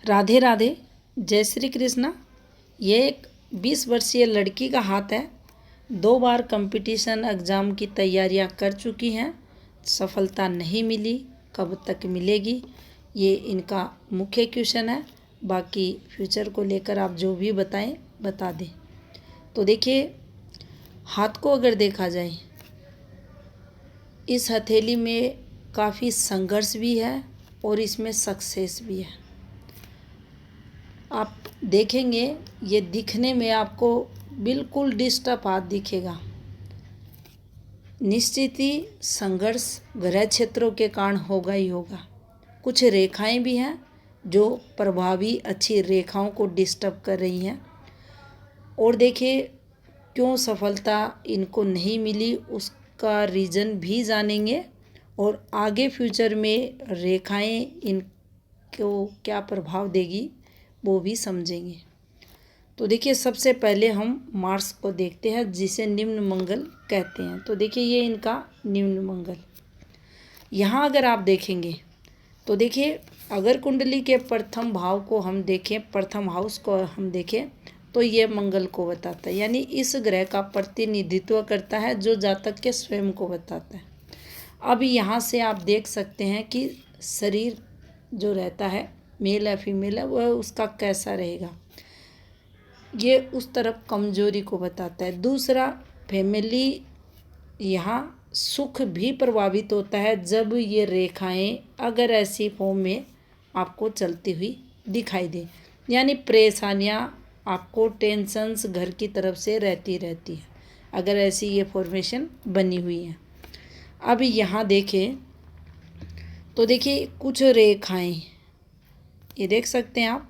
राधे राधे, जय श्री कृष्णा। ये एक 20 वर्षीय लड़की का हाथ है। 2 बार कंपटीशन एग्ज़ाम की तैयारियां कर चुकी हैं, सफलता नहीं मिली, कब तक मिलेगी, ये इनका मुख्य क्वेश्चन है। बाकी फ्यूचर को लेकर आप जो भी बताएं बता दें। तो देखिए, हाथ को अगर देखा जाए, इस हथेली में काफ़ी संघर्ष भी है और इसमें सक्सेस भी है। आप देखेंगे ये दिखने में आपको बिल्कुल डिस्टर्ब हाथ दिखेगा। निश्चित ही संघर्ष ग्रह क्षेत्रों के कारण होगा ही होगा। कुछ रेखाएं भी हैं जो प्रभावी अच्छी रेखाओं को डिस्टर्ब कर रही हैं। और देखिए, क्यों सफलता इनको नहीं मिली उसका रीज़न भी जानेंगे और आगे फ्यूचर में रेखाएं इनको क्या प्रभाव देगी वो भी समझेंगे। तो देखिए, सबसे पहले हम मार्स को देखते हैं जिसे निम्न मंगल कहते हैं। तो देखिए, ये इनका निम्न मंगल। यहाँ अगर आप देखेंगे तो देखिए, अगर कुंडली के प्रथम भाव को हम देखें, प्रथम हाउस को हम देखें, तो ये मंगल को बताता है, यानी इस ग्रह का प्रतिनिधित्व करता है जो जातक के स्वयं को बताता है। अब यहाँ से आप देख सकते हैं कि शरीर जो रहता है, मेल है फीमेल है, वह उसका कैसा रहेगा, ये उस तरफ कमजोरी को बताता है। दूसरा, फैमिली, यहाँ सुख भी प्रभावित होता है जब ये रेखाएं अगर ऐसी फॉर्म में आपको चलती हुई दिखाई दे, यानी परेशानियाँ आपको टेंशन्स घर की तरफ से रहती है अगर ऐसी ये फॉर्मेशन बनी हुई है। अब यहाँ देखें तो देखिए, कुछ रेखाएं ये देख सकते हैं आप,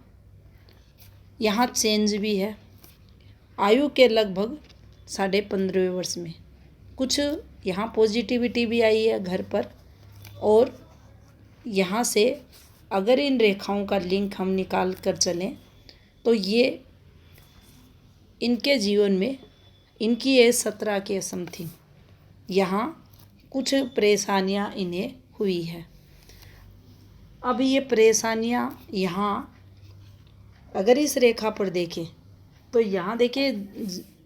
यहाँ चेंज भी है आयु के लगभग 15.5 वर्ष में। कुछ यहाँ पॉजिटिविटी भी आई है घर पर। और यहाँ से अगर इन रेखाओं का लिंक हम निकाल कर चलें तो ये इनके जीवन में, इनकी एज 17 के समथिंग, यहाँ कुछ परेशानियाँ इन्हें हुई है। अब ये परेशानियाँ यहाँ अगर इस रेखा पर देखें तो यहाँ देखिए,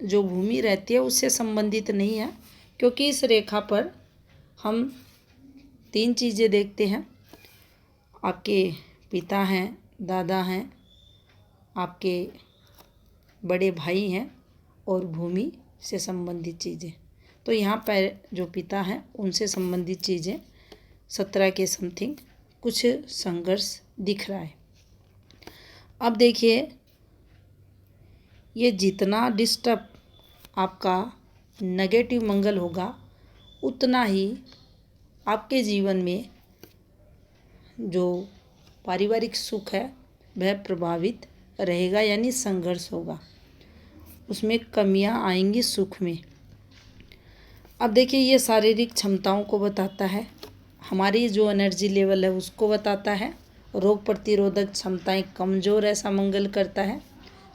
जो भूमि रहती है उससे संबंधित नहीं है, क्योंकि इस रेखा पर हम 3 चीज़ें देखते हैं। आपके पिता हैं, दादा हैं, आपके बड़े भाई हैं और भूमि से संबंधित चीज़ें। तो यहाँ पर जो पिता हैं उनसे संबंधित चीज़ें 17 के समथिंग कुछ संघर्ष दिख रहा है। अब देखिए, ये जितना डिस्टर्ब आपका नेगेटिव मंगल होगा उतना ही आपके जीवन में जो पारिवारिक सुख है वह प्रभावित रहेगा, यानी संघर्ष होगा, उसमें कमियां आएंगी सुख में। अब देखिए, ये शारीरिक क्षमताओं को बताता है, हमारी जो एनर्जी लेवल है उसको बताता है। रोग प्रतिरोधक क्षमताएं कमज़ोर ऐसा मंगल करता है।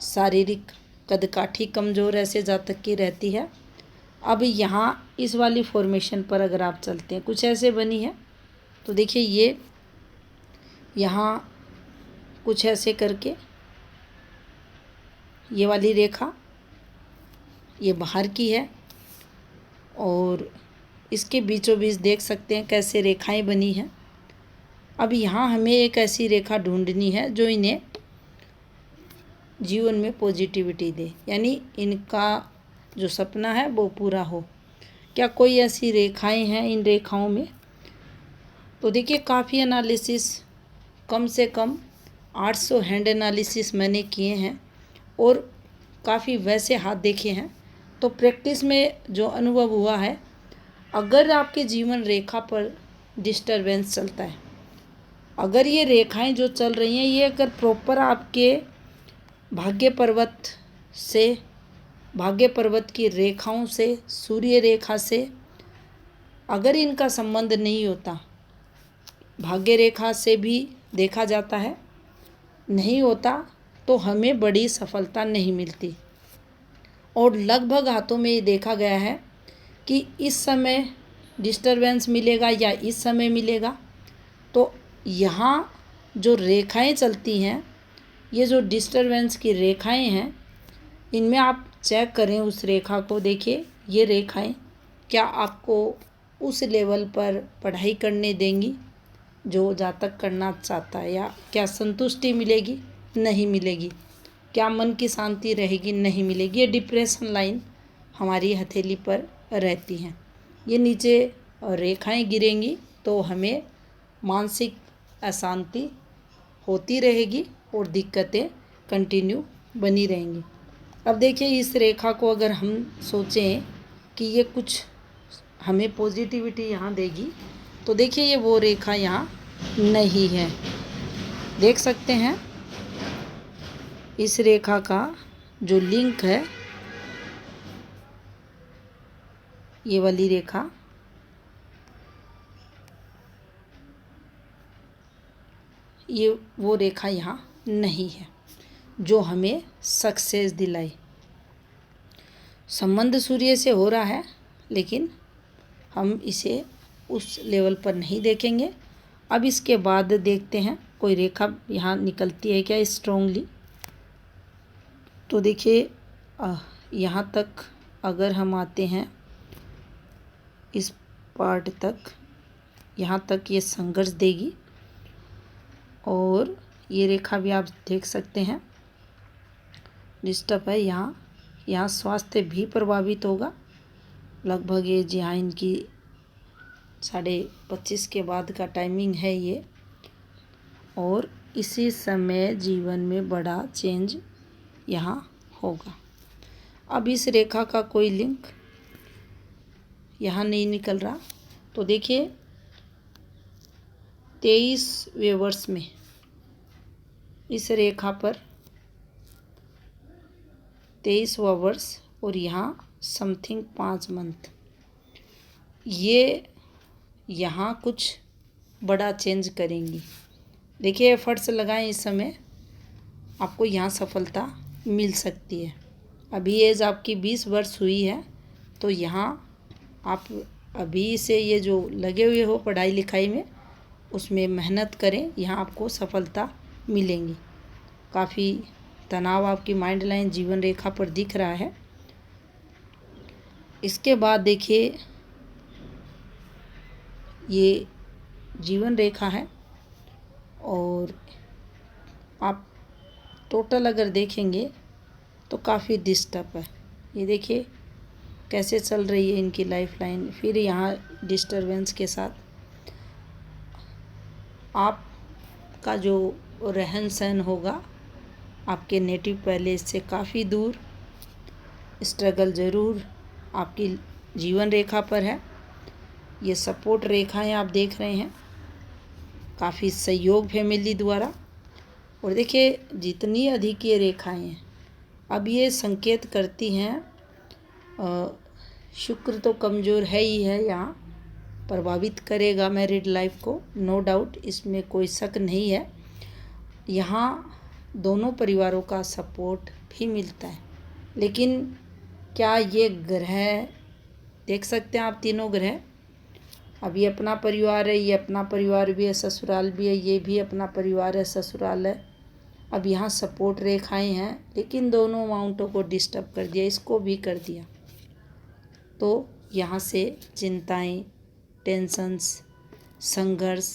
शारीरिक कदकाठी कमज़ोर ऐसे जातक की रहती है। अब यहाँ इस वाली फॉर्मेशन पर अगर आप चलते हैं, कुछ ऐसे बनी है, तो देखिए ये यहाँ कुछ ऐसे करके ये वाली रेखा ये बाहर की है और इसके बीचों बीच देख सकते हैं कैसे रेखाएं बनी हैं। अब यहाँ हमें एक ऐसी रेखा ढूंढनी है जो इन्हें जीवन में पॉजिटिविटी दे, यानी इनका जो सपना है वो पूरा हो। क्या कोई ऐसी रेखाएं हैं इन रेखाओं में? तो देखिए, काफ़ी एनालिसिस, कम से कम 800 हैंड एनालिसिस मैंने किए हैं और काफ़ी वैसे हाथ देखे हैं। तो प्रैक्टिस में जो अनुभव हुआ है, अगर आपके जीवन रेखा पर डिस्टरबेंस चलता है, अगर ये रेखाएं जो चल रही हैं ये अगर प्रॉपर आपके भाग्य पर्वत की रेखाओं से, सूर्य रेखा से अगर इनका संबंध नहीं होता, भाग्य रेखा से भी देखा जाता है, नहीं होता तो हमें बड़ी सफलता नहीं मिलती। और लगभग हाथों में ये देखा गया है कि इस समय डिस्टरबेंस मिलेगा या इस समय मिलेगा। तो यहाँ जो रेखाएं चलती हैं ये जो डिस्टरबेंस की रेखाएं हैं, इनमें आप चेक करें उस रेखा को। देखिए ये रेखाएं क्या आपको उस लेवल पर पढ़ाई करने देंगी जो जातक करना चाहता है, या क्या संतुष्टि मिलेगी? नहीं मिलेगी। क्या मन की शांति रहेगी? नहीं मिलेगी। ये डिप्रेशन लाइन हमारी हथेली पर रहती हैं। ये नीचे रेखाएं गिरेंगी तो हमें मानसिक अशांति होती रहेगी और दिक्कतें कंटिन्यू बनी रहेंगी। अब देखिए इस रेखा को अगर हम सोचें कि ये कुछ हमें पॉजिटिविटी यहाँ देगी, तो देखिए ये वो रेखा यहाँ नहीं है। देख सकते हैं इस रेखा का जो लिंक है, ये वाली रेखा, ये वो रेखा यहाँ नहीं है जो हमें सक्सेस दिलाई। संबंध सूर्य से हो रहा है, लेकिन हम इसे उस लेवल पर नहीं देखेंगे। अब इसके बाद देखते हैं कोई रेखा यहाँ निकलती है क्या स्ट्रोंगली। तो देखिए यहाँ तक अगर हम आते हैं, इस पार्ट तक, यहाँ तक ये संघर्ष देगी। और ये रेखा भी आप देख सकते हैं डिस्टर्ब है यहाँ स्वास्थ्य भी प्रभावित होगा। लगभग ये जहाँ इनकी 25:30 के बाद का टाइमिंग है ये, और इसी समय जीवन में बड़ा चेंज यहाँ होगा। अब इस रेखा का कोई लिंक यहाँ नहीं निकल रहा। तो देखिए 23वें वर्ष में इस रेखा पर 23वां वर्ष, और यहाँ समथिंग 5 मंथ, ये यहाँ कुछ बड़ा चेंज करेंगी। देखिए एफर्ट्स लगाएं, इस समय आपको यहाँ सफलता मिल सकती है। अभी एज आपकी 20 वर्ष हुई है, तो यहाँ आप अभी से ये जो लगे हुए हो पढ़ाई लिखाई में, उसमें मेहनत करें, यहाँ आपको सफलता मिलेंगी। काफ़ी तनाव आपकी माइंड लाइन जीवन रेखा पर दिख रहा है। इसके बाद देखिए ये जीवन रेखा है, और आप टोटल अगर देखेंगे तो काफ़ी डिस्टर्ब है। ये देखिए कैसे चल रही है इनकी लाइफ लाइन। फिर यहाँ डिस्टरबेंस के साथ आपका जो रहन सहन होगा आपके नेटिव पैलेस से काफ़ी दूर, स्ट्रगल ज़रूर आपकी जीवन रेखा पर है। ये सपोर्ट रेखाएं आप देख रहे हैं, काफ़ी सहयोग फैमिली द्वारा। और देखिए जितनी अधिक ये रेखाएं हैं, अब ये संकेत करती हैं शुक्र तो कमज़ोर है ही है, यहाँ प्रभावित करेगा मैरिड लाइफ को, नो डाउट, इसमें कोई शक नहीं है। यहाँ दोनों परिवारों का सपोर्ट भी मिलता है, लेकिन क्या ये ग्रह देख सकते हैं आप, तीनों ग्रह, अब ये अपना परिवार है, ये अपना परिवार भी है, ससुराल भी है, ये भी अपना परिवार है, ससुराल है। अब यहाँ सपोर्ट रेखाएं हैं, लेकिन दोनों माउंटों को डिस्टर्ब कर दिया, इसको भी कर दिया। तो यहाँ से चिंताएं, टेंशन्स, संघर्ष,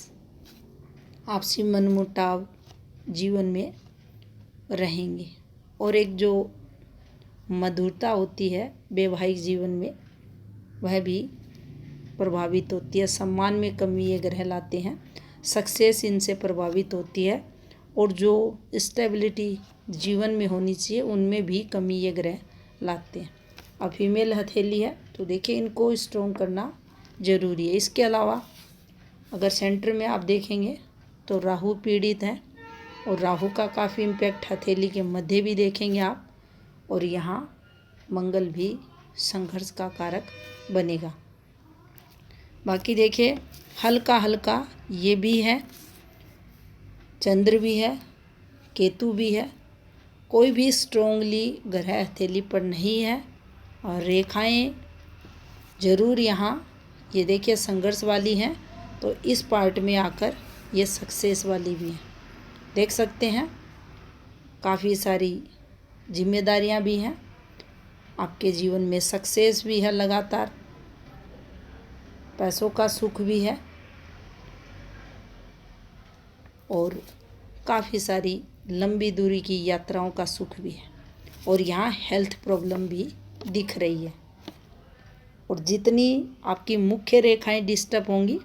आपसी मनमुटाव जीवन में रहेंगे। और एक जो मधुरता होती है वैवाहिक जीवन में, वह भी प्रभावित होती है। सम्मान में कमी ये ग्रह लाते हैं, सक्सेस इनसे प्रभावित होती है, और जो स्टेबिलिटी जीवन में होनी चाहिए उनमें भी कमी ये ग्रह लाते हैं। अब फीमेल हथेली है, तो देखिए इनको स्ट्रॉन्ग करना ज़रूरी है। इसके अलावा अगर सेंटर में आप देखेंगे तो राहु पीड़ित है, और राहु का काफ़ी इम्पैक्ट हथेली के मध्य भी देखेंगे आप, और यहाँ मंगल भी संघर्ष का कारक बनेगा। बाकी देखिए हल्का हल्का ये भी है, चंद्र भी है, केतु भी है, कोई भी स्ट्रोंगली ग्रह हथेली पर नहीं है। और रेखाएं ज़रूर यहाँ ये देखिए संघर्ष वाली हैं, तो इस पार्ट में आकर ये सक्सेस वाली भी हैं। देख सकते हैं काफ़ी सारी जिम्मेदारियां भी हैं, आपके जीवन में सक्सेस भी है, लगातार पैसों का सुख भी है और काफ़ी सारी लंबी दूरी की यात्राओं का सुख भी है। और यहाँ हेल्थ प्रॉब्लम भी दिख रही है। और जितनी आपकी मुख्य रेखाएं डिस्टर्ब होंगी,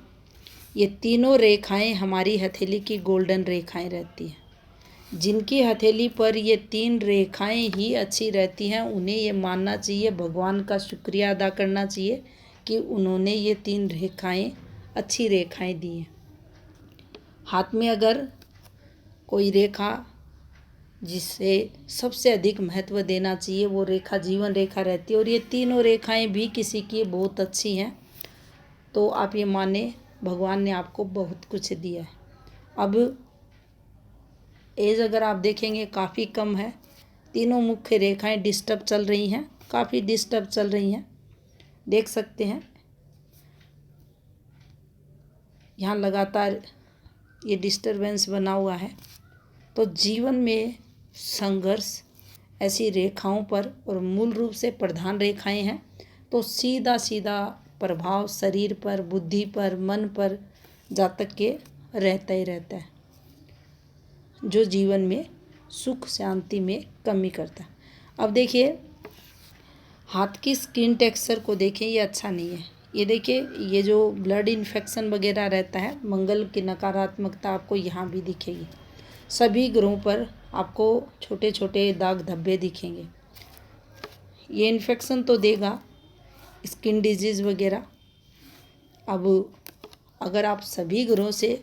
ये तीनों रेखाएं हमारी हथेली की गोल्डन रेखाएं रहती हैं। जिनकी हथेली पर ये 3 रेखाएं ही अच्छी रहती हैं, उन्हें ये मानना चाहिए, भगवान का शुक्रिया अदा करना चाहिए कि उन्होंने ये 3 रेखाएं अच्छी रेखाएं दी हैं। हाथ में अगर कोई रेखा जिसे सबसे अधिक महत्व देना चाहिए, वो रेखा जीवन रेखा रहती है। और ये तीनों रेखाएं भी किसी की बहुत अच्छी हैं, तो आप ये माने भगवान ने आपको बहुत कुछ दिया है। अब एज अगर आप देखेंगे काफ़ी कम है, तीनों मुख्य रेखाएं डिस्टर्ब चल रही हैं, काफ़ी डिस्टर्ब चल रही हैं, देख सकते हैं। यहाँ लगातार ये डिस्टरबेंस बना हुआ है। तो जीवन में संघर्ष ऐसी रेखाओं पर, और मूल रूप से प्रधान रेखाएं हैं, तो सीधा सीधा प्रभाव शरीर पर, बुद्धि पर, मन पर, जातक के रहता ही रहता है, जो जीवन में सुख शांति में कमी करता है। अब देखिए, हाथ की स्किन टेक्सचर को देखें, ये अच्छा नहीं है। ये देखिए, ये जो ब्लड इन्फेक्शन वगैरह रहता है, मंगल की नकारात्मकता आपको यहाँ भी दिखेगी। सभी ग्रहों पर आपको छोटे छोटे दाग धब्बे दिखेंगे। ये इन्फेक्शन तो देगा, स्किन डिजीज़ वगैरह। अब अगर आप सभी ग्रहों से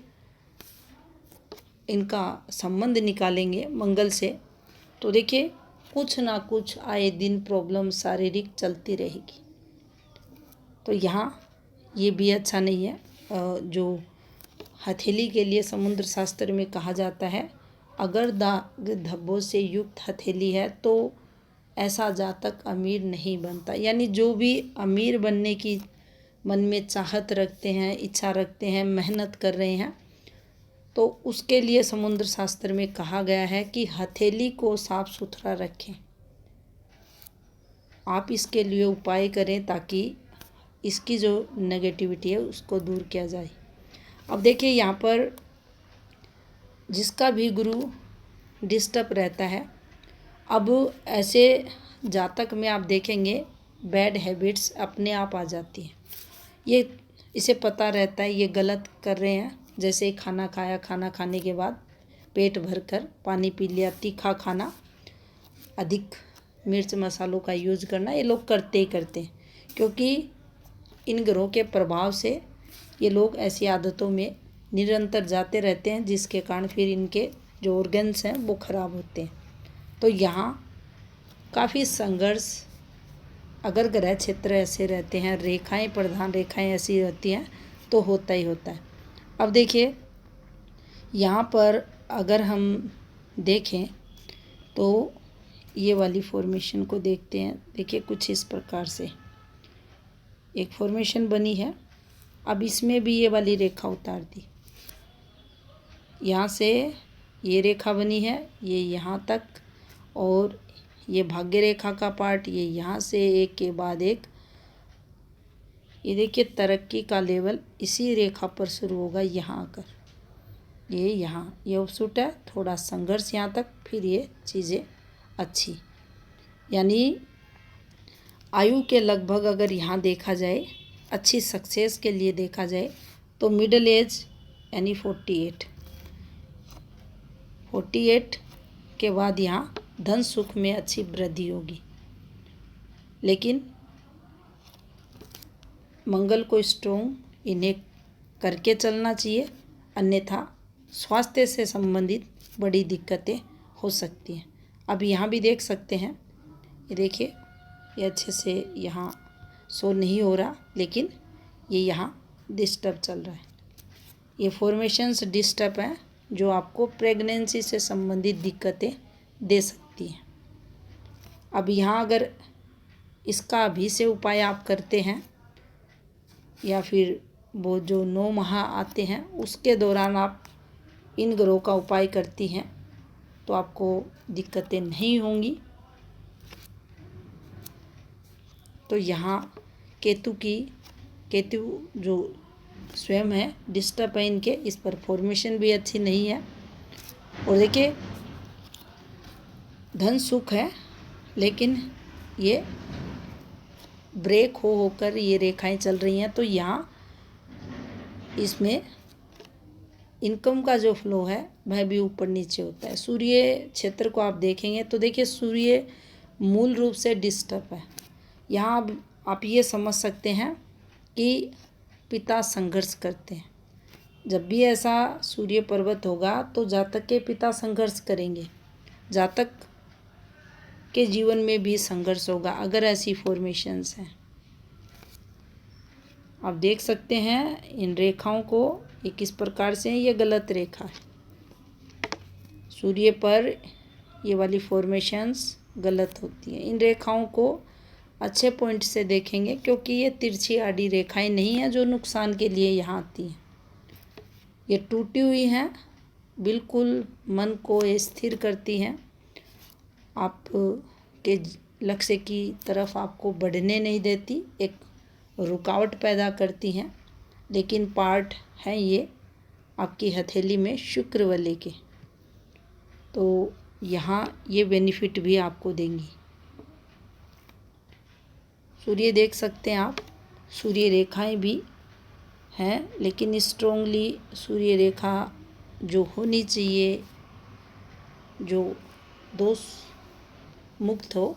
इनका संबंध निकालेंगे मंगल से, तो देखिए कुछ ना कुछ आए दिन प्रॉब्लम शारीरिक चलती रहेगी। तो यहाँ ये भी अच्छा नहीं है। जो हथेली के लिए समुद्र शास्त्र में कहा जाता है, अगर दाग धब्बों से युक्त हथेली है तो ऐसा जातक अमीर नहीं बनता। यानी जो भी अमीर बनने की मन में चाहत रखते हैं, इच्छा रखते हैं, मेहनत कर रहे हैं, तो उसके लिए समुद्र शास्त्र में कहा गया है कि हथेली को साफ सुथरा रखें। आप इसके लिए उपाय करें ताकि इसकी जो नेगेटिविटी है उसको दूर किया जाए। अब देखिए, यहाँ पर जिसका भी गुरु डिस्टर्ब रहता है, अब ऐसे जातक में आप देखेंगे बैड हैबिट्स अपने आप आ जाती हैं। ये इसे पता रहता है ये गलत कर रहे हैं, जैसे खाना खाया, खाना खाने के बाद पेट भरकर पानी पी लिया, तीखा खाना, अधिक मिर्च मसालों का यूज करना, ये लोग करते ही करते हैं, क्योंकि इन ग्रहों के प्रभाव से ये लोग ऐसी आदतों में निरंतर जाते रहते हैं, जिसके कारण फिर इनके जो ऑर्गन्स हैं वो खराब होते हैं। तो यहाँ काफ़ी संघर्ष, अगर ग्रह क्षेत्र ऐसे रहते हैं, रेखाएं, प्रधान रेखाएं ऐसी रहती हैं, तो होता ही होता है। अब देखिए, यहाँ पर अगर हम देखें तो ये वाली फॉर्मेशन को देखते हैं। देखिए, कुछ इस प्रकार से एक फॉर्मेशन बनी है। अब इसमें भी ये वाली रेखा उतार दी, यहाँ से ये रेखा बनी है, ये यहाँ तक, और ये भाग्य रेखा का पार्ट, ये यहाँ से एक के बाद एक, ये देखिए तरक्की का लेवल इसी रेखा पर शुरू होगा, यहाँ आकर ये यहाँ, ये ऑफशूट है, थोड़ा संघर्ष यहाँ तक, फिर ये चीज़ें अच्छी। यानी आयु के लगभग अगर यहाँ देखा जाए, अच्छी सक्सेस के लिए देखा जाए, तो मिडिल एज यानी 48 के बाद यहाँ धन सुख में अच्छी वृद्धि होगी। लेकिन मंगल को स्ट्रॉन्ग इन्हें करके चलना चाहिए, अन्यथा स्वास्थ्य से संबंधित बड़ी दिक्कतें हो सकती हैं। अब यहाँ भी देख सकते हैं, ये देखिए, ये अच्छे से यहाँ शो नहीं हो रहा, लेकिन ये यहाँ डिस्टर्ब चल रहा है। ये फॉर्मेशंस डिस्टर्ब हैं जो आपको प्रेगनेंसी से संबंधित दिक्कतें दे सकती हैं। अब यहाँ अगर इसका अभी से उपाय आप करते हैं, या फिर वो जो 9 माह आते हैं उसके दौरान आप इन ग्रहों का उपाय करती हैं, तो आपको दिक्कतें नहीं होंगी। तो यहाँ केतु जो स्वयं है डिस्टर्ब है इनके, इस पर फॉर्मेशन भी अच्छी नहीं है। और देखिए धन सुख है, लेकिन ये ब्रेक होकर ये रेखाएं चल रही हैं। तो यहाँ इसमें इनकम का जो फ्लो है वह भी ऊपर नीचे होता है। सूर्य क्षेत्र को आप देखेंगे तो देखिए सूर्य मूल रूप से डिस्टर्ब है। यहाँ आप ये समझ सकते हैं कि पिता संघर्ष करते हैं। जब भी ऐसा सूर्य पर्वत होगा तो जातक के पिता संघर्ष करेंगे, जातक के जीवन में भी संघर्ष होगा अगर ऐसी फॉर्मेशंस हैं। आप देख सकते हैं इन रेखाओं को, ये किस प्रकार से है, ये गलत रेखा है। सूर्य पर ये वाली फॉर्मेशंस गलत होती हैं। इन रेखाओं को अच्छे पॉइंट से देखेंगे क्योंकि ये तिरछी आड़ी रेखाएं नहीं हैं जो नुकसान के लिए यहाँ आती हैं। ये टूटी हुई हैं, बिल्कुल मन को स्थिर करती हैं, आप के लक्ष्य की तरफ आपको बढ़ने नहीं देती, एक रुकावट पैदा करती हैं। लेकिन पार्ट हैं ये आपकी हथेली में शुक्र वाले के, तो यहाँ ये बेनिफिट भी आपको देंगी। सूर्य देख सकते हैं आप, सूर्य रेखाएं भी हैं, लेकिन स्ट्रोंगली सूर्य रेखा जो होनी चाहिए, जो दोष मुक्त हो,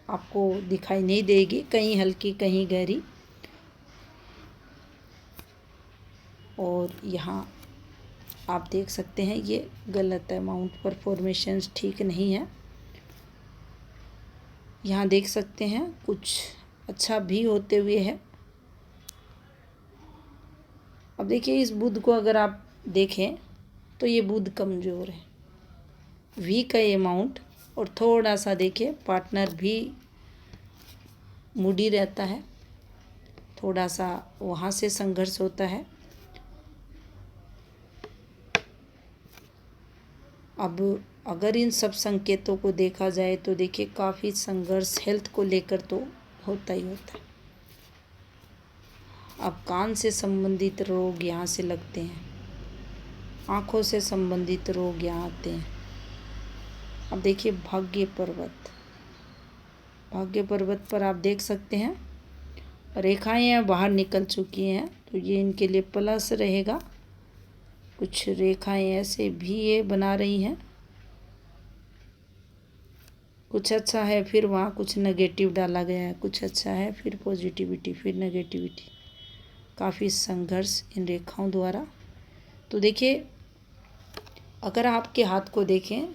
आपको दिखाई नहीं देगी, कहीं हल्की कहीं गहरी। और यहाँ आप देख सकते हैं ये गलत है, माउंट पर फॉर्मेशंस ठीक नहीं है। यहाँ देख सकते हैं कुछ अच्छा भी होते हुए है। अब देखिए इस बुध को अगर आप देखें तो ये बुध कमज़ोर है, वीक है ये माउंट। और थोड़ा सा देखिए पार्टनर भी मूडी रहता है, थोड़ा सा वहाँ से संघर्ष होता है। अब अगर इन सब संकेतों को देखा जाए तो देखिए काफ़ी संघर्ष हेल्थ को लेकर तो होता ही होता है। अब कान से संबंधित रोग यहाँ से लगते हैं, आँखों से संबंधित रोग यहाँ आते हैं। अब देखिए भाग्य पर्वत पर आप देख सकते हैं रेखाएं बाहर निकल चुकी हैं, तो ये इनके लिए प्लस रहेगा। कुछ रेखाएं ऐसे भी ये बना रही हैं, कुछ अच्छा है फिर वहाँ कुछ नेगेटिव डाला गया है, कुछ अच्छा है फिर पॉजिटिविटी फिर नेगेटिविटी, काफ़ी संघर्ष इन रेखाओं द्वारा। तो देखिए अगर आपके हाथ को देखें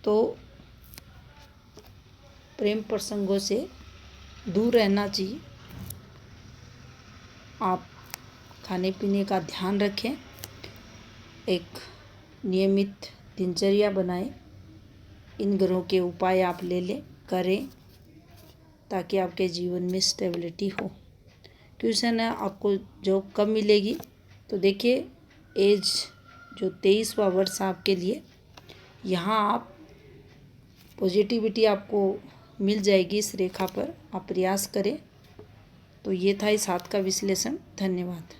तो प्रेम प्रसंगों से दूर रहना चाहिए। आप खाने पीने का ध्यान रखें, एक नियमित दिनचर्या बनाएं, इन ग्रहों के उपाय आप ले लें करें ताकि आपके जीवन में स्टेबिलिटी हो। क्वेश्चन है आपको जॉब कब मिलेगी, तो देखिए एज जो 23वां वर्ष आपके लिए, यहाँ आप पॉजिटिविटी आपको मिल जाएगी इस रेखा पर, आप प्रयास करें। तो ये था इस हाथ का विश्लेषण। धन्यवाद।